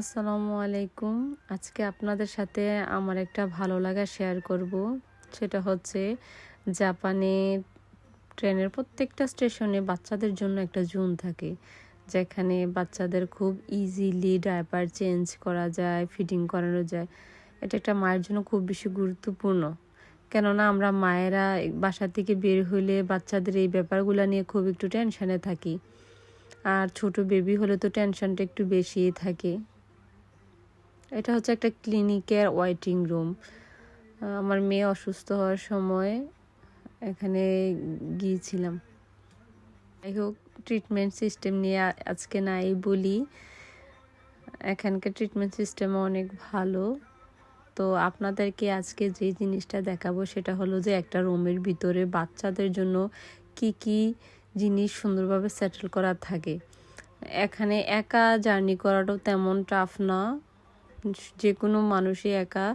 আসসালামু আলাইকুম। আজকে আপনাদের সাথে আমার একটা ভালো লাগা শেয়ার করব। সেটা হচ্ছে জাপানে ট্রেনের প্রত্যেকটা স্টেশনে বাচ্চাদের জন্য একটা জোন থাকে, যেখানে বাচ্চাদের খুব ইজিলি ডায়পার চেঞ্জ করা যায়, ফিডিং করানো যায়। এটা একটা মায়ের জন্য খুব বেশি গুরুত্বপূর্ণ, কেননা আমরা মায়েরা বাসা থেকে বের হইলে বাচ্চাদের এই ব্যাপারগুলো নিয়ে খুব একটু টেনশনে থাকি। আর ছোট বেবি হলে তো টেনশনটা একটু বেশিই থাকে। এটা হচ্ছে একটা ক্লিনিকের ওয়েটিং রুম। আমার মেয়ে অসুস্থ হওয়ার সময় এখানে গিয়েছিলাম। যাই হোক, ট্রিটমেন্ট সিস্টেম নিয়ে আজকে নাই বলি। এখানকার ট্রিটমেন্ট সিস্টেম অনেক ভালো। তো আপনাদেরকে আজকে যে জিনিসটা দেখাবো সেটা হলো যে একটা রুমের ভিতরে বাচ্চাদের জন্য কি কি জিনিস সুন্দরভাবে সেটেল করা থাকে। এখানে একা জার্নি করাটাও তেমন টাফ না, যে কোনো মানুষই একা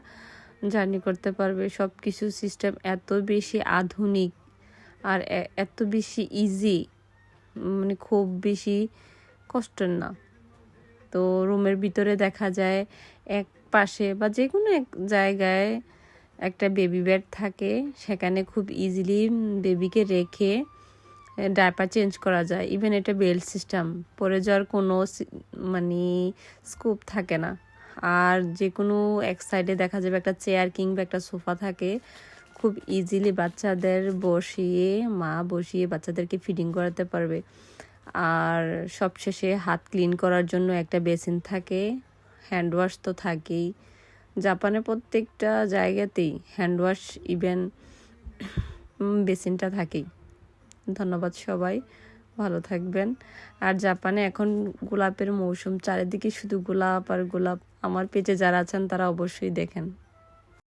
জার্নি করতে পারবে। সব কিছু সিস্টেম এত বেশি আধুনিক আর এত বেশি ইজি, মানে খুব বেশি কষ্টের না। তো রুমের ভিতরে দেখা যায় এক পাশে বা যে কোনো এক জায়গায় একটা বেবি বেড থাকে, সেখানে খুব ইজিলি বেবিকে রেখে ডায়পার চেঞ্জ করা যায়। ইভেন এটা বেল্ট সিস্টেম, পরে যাওয়ার কোনো মানে স্কোপ থাকে না। আর যে কোনো এক সাইডে দেখা যাবে একটা চেয়ার কিংবা একটা সোফা থাকে, খুব ইজিলি বাচ্চাদের বসিয়ে বাচ্চাদেরকে ফিডিং করাতে পারবে। আর সবশেষে হাত ক্লিন করার জন্য একটা বেসিন থাকে, হ্যান্ড ওয়াশ তো থাকেই। জাপানে প্রত্যেকটা জায়গাতেই হ্যান্ড ওয়াশ, ইভেন বেসিনটা থাকেই। ধন্যবাদ সবাই, ভালো থাকবেন। আর জাপানে এখন গোলাপের মৌসুম, চারিদিকে শুধু গোলাপ আর গোলাপ। আমার পেজে যারা আছেন তারা অবশ্যই দেখেন।